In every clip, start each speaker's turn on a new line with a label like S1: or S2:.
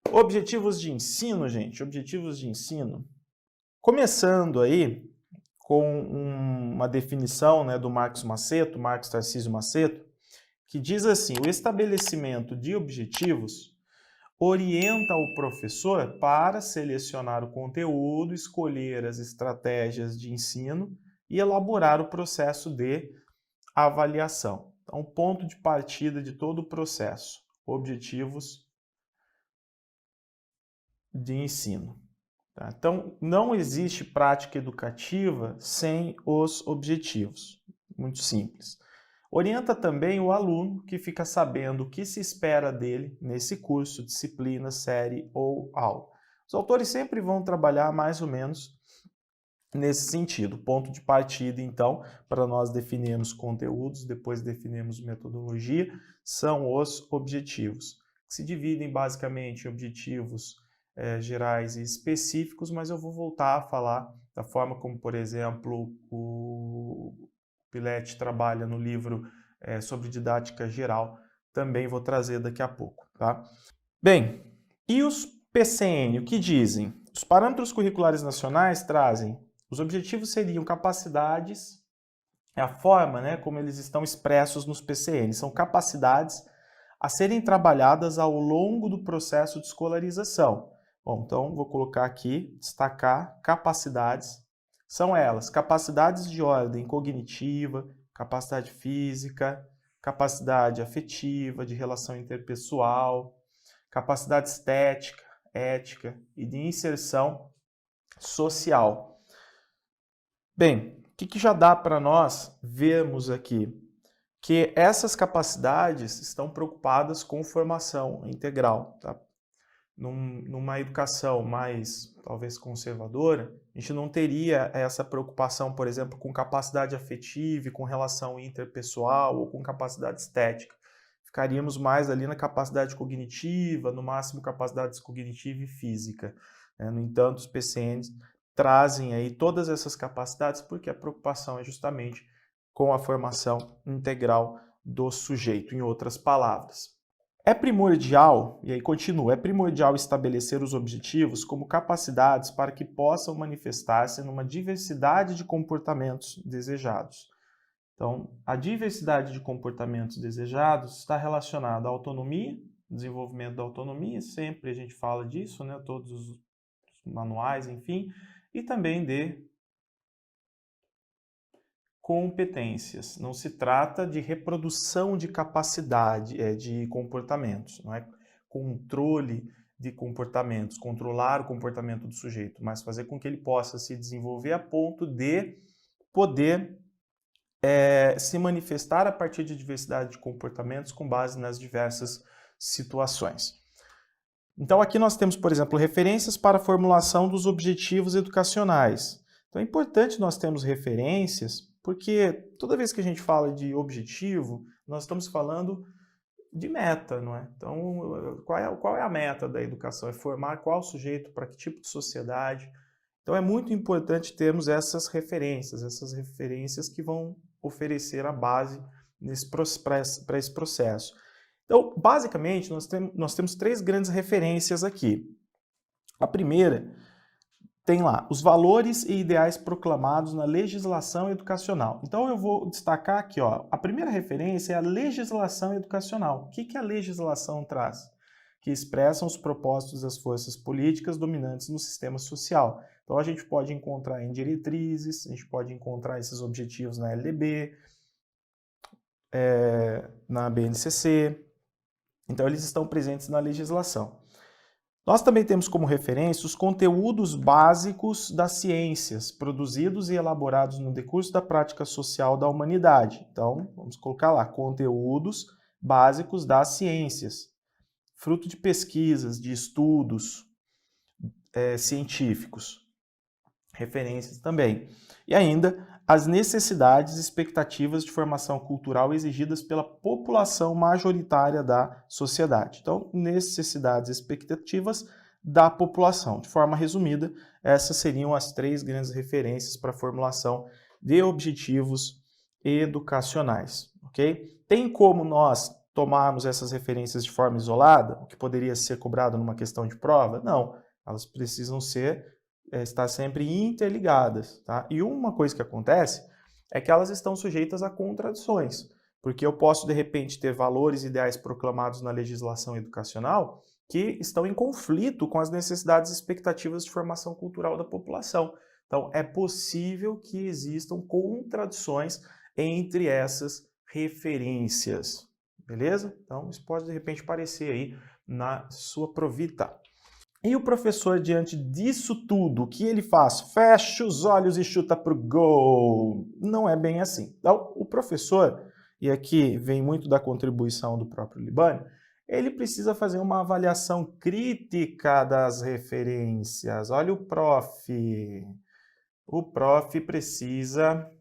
S1: Objetivos de ensino, gente, objetivos de ensino. Começando aí com uma definição, né, do Marcos Tarcísio Maceto, que diz assim: o estabelecimento de objetivos orienta o professor para selecionar o conteúdo, escolher as estratégias de ensino e elaborar o processo de avaliação. Então, ponto de partida de todo o processo, objetivos de ensino. Tá? Então, não existe prática educativa sem os objetivos. Muito simples. Orienta também o aluno que fica sabendo o que se espera dele nesse curso, disciplina, série ou aula. Os autores sempre vão trabalhar mais ou menos nesse sentido. Ponto de partida, então, para nós definirmos conteúdos, depois definirmos metodologia, são os objetivos, que se dividem basicamente em objetivos gerais e específicos, mas eu vou voltar a falar da forma como, por exemplo, o Pilete trabalha no livro sobre didática geral, também vou trazer daqui a pouco. Tá? Bem, e os PCN, o que dizem? Os parâmetros curriculares nacionais trazem, os objetivos seriam capacidades, é a forma, né, como eles estão expressos nos PCN, são capacidades a serem trabalhadas ao longo do processo de escolarização. Bom, então vou colocar aqui, destacar capacidades, são elas, capacidades de ordem cognitiva, capacidade física, capacidade afetiva, de relação interpessoal, capacidade estética, ética e de inserção social. Bem, o que já dá para nós vermos aqui? Que essas capacidades estão preocupadas com formação integral. Tá? Numa educação mais, talvez, conservadora, a gente não teria essa preocupação, por exemplo, com capacidade afetiva, com relação interpessoal ou com capacidade estética. Ficaríamos mais ali na capacidade cognitiva, no máximo capacidades cognitiva e física. No entanto, os PCNs trazem aí todas essas capacidades porque a preocupação é justamente com a formação integral do sujeito, em outras palavras. É primordial, e aí continua, é primordial estabelecer os objetivos como capacidades para que possam manifestar-se numa diversidade de comportamentos desejados. Então, a diversidade de comportamentos desejados está relacionada à autonomia, desenvolvimento da autonomia, sempre a gente fala disso, né? Todos os manuais, enfim, e também de competências. Não se trata de reprodução de capacidade, de comportamentos, não é controle de comportamentos, controlar o comportamento do sujeito, mas fazer com que ele possa se desenvolver a ponto de poder se manifestar a partir de diversidade de comportamentos com base nas diversas situações. Então aqui nós temos, por exemplo, referências para a formulação dos objetivos educacionais. Então é importante nós termos referências, porque toda vez que a gente fala de objetivo, nós estamos falando de meta, não é? Então, qual é a meta da educação? É formar qual sujeito para que tipo de sociedade? Então é muito importante termos essas referências que vão oferecer a base para esse processo. Então, basicamente, nós temos três grandes referências aqui. A primeira tem lá os valores e ideais proclamados na legislação educacional. Então, eu vou destacar aqui, ó, a primeira referência é a legislação educacional. O que a legislação traz? Que expressam os propósitos das forças políticas dominantes no sistema social. Então, a gente pode encontrar em diretrizes, a gente pode encontrar esses objetivos na LDB, na BNCC. Então, eles estão presentes na legislação. Nós também temos como referência os conteúdos básicos das ciências, produzidos e elaborados no decurso da prática social da humanidade. Então, vamos colocar lá, conteúdos básicos das ciências, fruto de pesquisas, de estudos científicos. Referências também. E ainda, as necessidades e expectativas de formação cultural exigidas pela população majoritária da sociedade. Então, necessidades e expectativas da população. De forma resumida, essas seriam as três grandes referências para a formulação de objetivos educacionais, ok? Tem como nós tomarmos essas referências de forma isolada, o que poderia ser cobrado numa questão de prova? Não, elas precisam estar sempre interligadas, tá? E uma coisa que acontece é que elas estão sujeitas a contradições, porque eu posso, de repente, ter valores ideais proclamados na legislação educacional que estão em conflito com as necessidades e expectativas de formação cultural da população. Então, é possível que existam contradições entre essas referências, beleza? Então, isso pode, de repente, aparecer aí na sua provita. E o professor, diante disso tudo, o que ele faz? Fecha os olhos e chuta pro gol. Não é bem assim. Então, o professor, e aqui vem muito da contribuição do próprio Libânio, ele precisa fazer uma avaliação crítica das referências. Olha o prof. O prof precisa...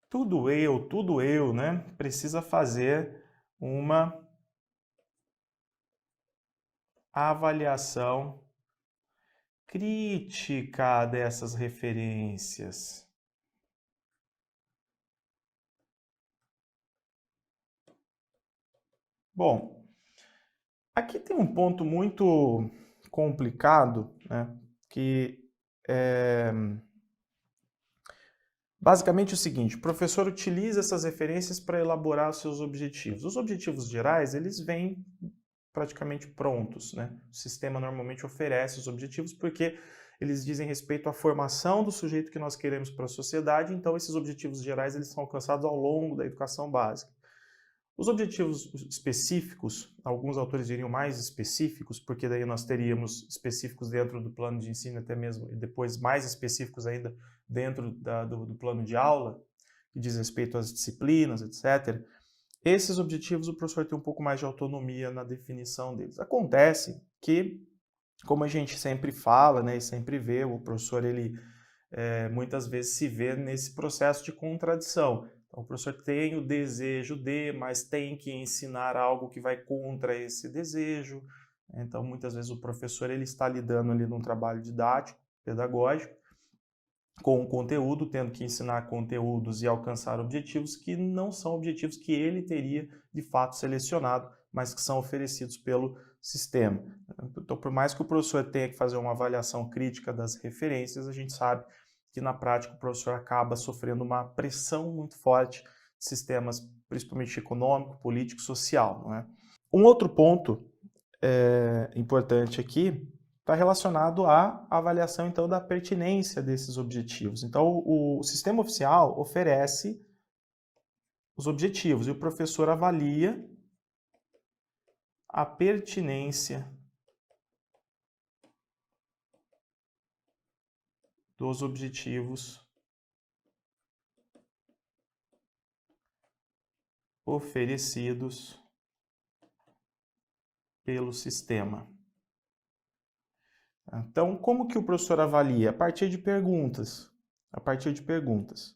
S1: Tudo eu, né? Precisa fazer uma avaliação crítica dessas referências. Bom, aqui tem um ponto muito complicado, né, que é basicamente o seguinte: o professor utiliza essas referências para elaborar os seus objetivos. Os objetivos gerais, eles vêm praticamente prontos, né? O sistema normalmente oferece os objetivos porque eles dizem respeito à formação do sujeito que nós queremos para a sociedade, então esses objetivos gerais eles são alcançados ao longo da educação básica. Os objetivos específicos, alguns autores diriam mais específicos, porque daí nós teríamos específicos dentro do plano de ensino até mesmo, e depois mais específicos ainda dentro do plano de aula, que diz respeito às disciplinas, etc. Esses objetivos o professor tem um pouco mais de autonomia na definição deles. Acontece que, como a gente sempre fala, né, e sempre vê, o professor ele muitas vezes se vê nesse processo de contradição. Então, o professor tem o desejo de, mas tem que ensinar algo que vai contra esse desejo. Então, muitas vezes o professor ele está lidando ali num trabalho didático, pedagógico, com o conteúdo, tendo que ensinar conteúdos e alcançar objetivos que não são objetivos que ele teria de fato selecionado, mas que são oferecidos pelo sistema. Então, por mais que o professor tenha que fazer uma avaliação crítica das referências, a gente sabe que na prática o professor acaba sofrendo uma pressão muito forte de sistemas, principalmente econômico, político, social, não é? Um outro ponto importante aqui está relacionado à avaliação, então, da pertinência desses objetivos. Então, o sistema oficial oferece os objetivos e o professor avalia a pertinência dos objetivos oferecidos pelo sistema. Então, como que o professor avalia? A partir de perguntas. A partir de perguntas.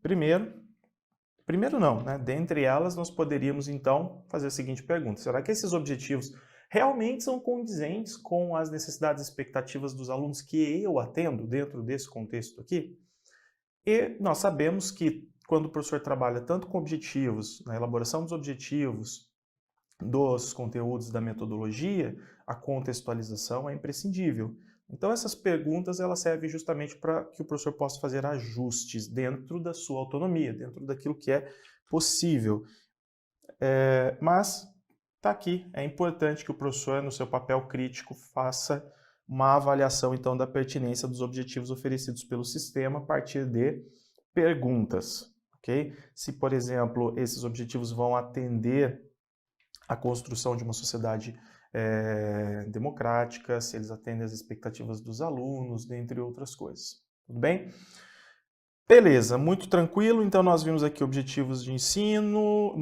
S1: Primeiro não, né? Dentre elas, nós poderíamos, então, fazer a seguinte pergunta: será que esses objetivos realmente são condizentes com as necessidades e expectativas dos alunos que eu atendo dentro desse contexto aqui? E nós sabemos que quando o professor trabalha tanto com objetivos, na elaboração dos objetivos, dos conteúdos da metodologia, a contextualização é imprescindível. Então essas perguntas elas servem justamente para que o professor possa fazer ajustes dentro da sua autonomia, dentro daquilo que é possível. Mas está aqui, é importante que o professor, no seu papel crítico, faça uma avaliação então da pertinência dos objetivos oferecidos pelo sistema a partir de perguntas, ok? Se, por exemplo, esses objetivos vão atender a construção de uma sociedade democrática, se eles atendem às expectativas dos alunos, dentre outras coisas. Tudo bem? Beleza, muito tranquilo. Então, nós vimos aqui objetivos de ensino,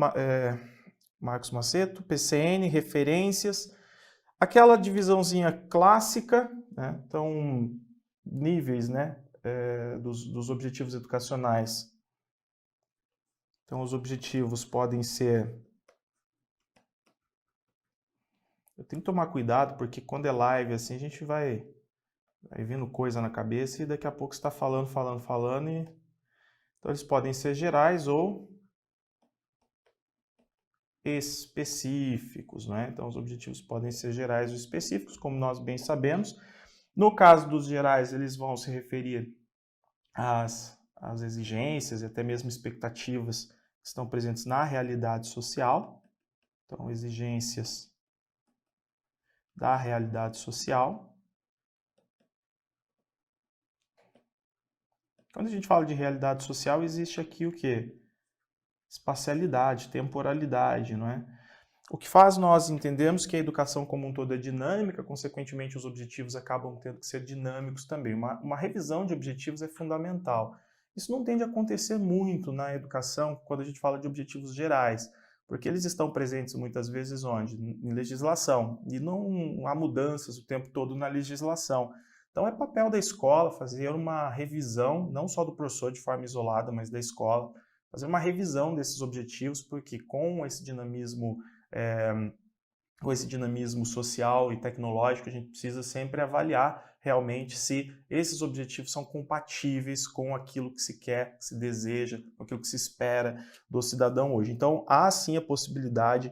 S1: Marcos Maceto, PCN, referências, aquela divisãozinha clássica, né? Então, níveis, né, dos objetivos educacionais. Então, os objetivos podem ser... Eu tenho que tomar cuidado, porque quando é live, assim, a gente vai vindo coisa na cabeça e daqui a pouco você está falando, e... Então, eles podem ser gerais ou específicos, né? Então, os objetivos podem ser gerais ou específicos, como nós bem sabemos. No caso dos gerais, eles vão se referir às exigências e até mesmo expectativas que estão presentes na realidade social. Então, exigências da realidade social. Quando a gente fala de realidade social, existe aqui o quê? Espacialidade, temporalidade, não é? O que faz nós entendermos que a educação como um todo é dinâmica, consequentemente os objetivos acabam tendo que ser dinâmicos também. Uma revisão de objetivos é fundamental. Isso não tende a acontecer muito na educação quando a gente fala de objetivos gerais, porque eles estão presentes muitas vezes onde? Em legislação, e não há mudanças o tempo todo na legislação. Então é papel da escola fazer uma revisão, não só do professor de forma isolada, mas da escola, fazer uma revisão desses objetivos, porque com esse dinamismo social e tecnológico, a gente precisa sempre avaliar realmente se esses objetivos são compatíveis com aquilo que se quer, que se deseja, com aquilo que se espera do cidadão hoje. Então, há sim a possibilidade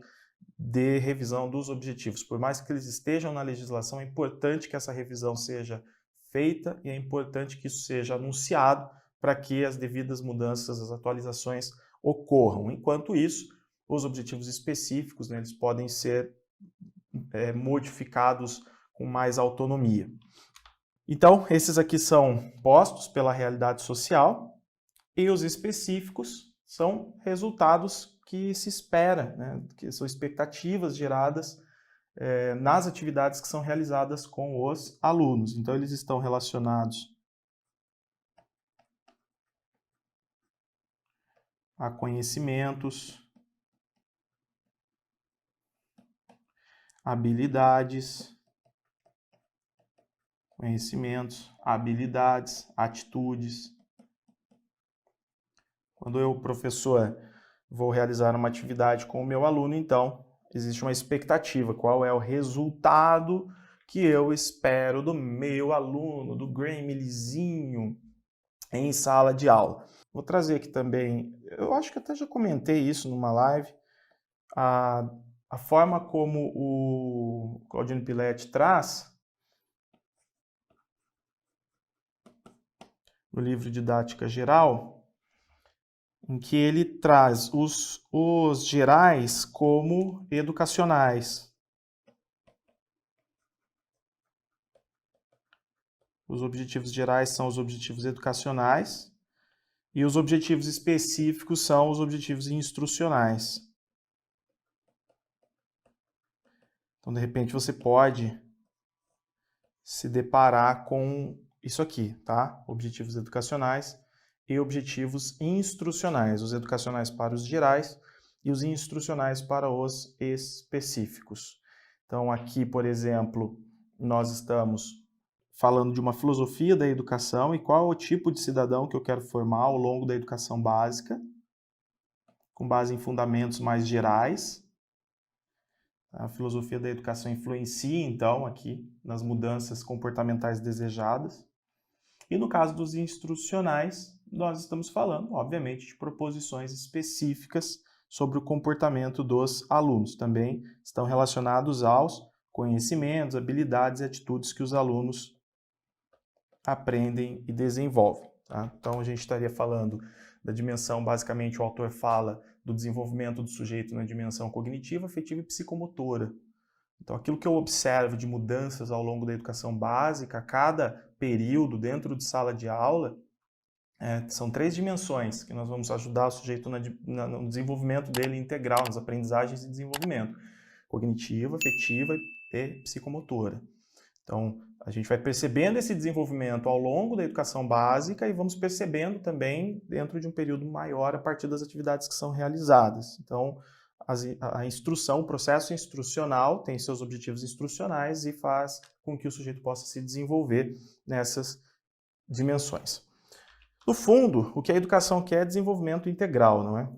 S1: de revisão dos objetivos. Por mais que eles estejam na legislação, é importante que essa revisão seja feita e é importante que isso seja anunciado para que as devidas mudanças, as atualizações ocorram. Enquanto isso, os objetivos específicos, né, eles podem ser modificados com mais autonomia. Então, esses aqui são postos pela realidade social e os específicos são resultados que se espera, né, que são expectativas geradas nas atividades que são realizadas com os alunos. Então, eles estão relacionados a conhecimentos, habilidades, atitudes. Quando eu, professor, vou realizar uma atividade com o meu aluno, então, existe uma expectativa. Qual é o resultado que eu espero do meu aluno, do Gremlizinho, em sala de aula? Vou trazer aqui também, eu acho que até já comentei isso numa live, a forma como o Claudino Piletti traz no livro Didática Geral, em que ele traz os gerais como educacionais. Os objetivos gerais são os objetivos educacionais e os objetivos específicos são os objetivos instrucionais. Então, de repente, você pode se deparar com isso aqui, tá? Objetivos educacionais e objetivos instrucionais. Os educacionais para os gerais e os instrucionais para os específicos. Então, aqui, por exemplo, nós estamos falando de uma filosofia da educação e qual é o tipo de cidadão que eu quero formar ao longo da educação básica, com base em fundamentos mais gerais. A filosofia da educação influencia, então, aqui nas mudanças comportamentais desejadas. E no caso dos instrucionais, nós estamos falando, obviamente, de proposições específicas sobre o comportamento dos alunos. Também estão relacionados aos conhecimentos, habilidades e atitudes que os alunos aprendem e desenvolvem. Tá? Então, a gente estaria falando da dimensão, basicamente, o autor fala do desenvolvimento do sujeito na dimensão cognitiva, afetiva e psicomotora. Então, aquilo que eu observo de mudanças ao longo da educação básica, a cada período dentro de sala de aula, são 3 dimensões que nós vamos ajudar o sujeito no desenvolvimento dele integral, nas aprendizagens e desenvolvimento. Cognitiva, afetiva e psicomotora. Então, a gente vai percebendo esse desenvolvimento ao longo da educação básica e vamos percebendo também dentro de um período maior a partir das atividades que são realizadas. Então, a instrução, o processo instrucional tem seus objetivos instrucionais e faz com que o sujeito possa se desenvolver nessas dimensões. No fundo, o que a educação quer é desenvolvimento integral, não é?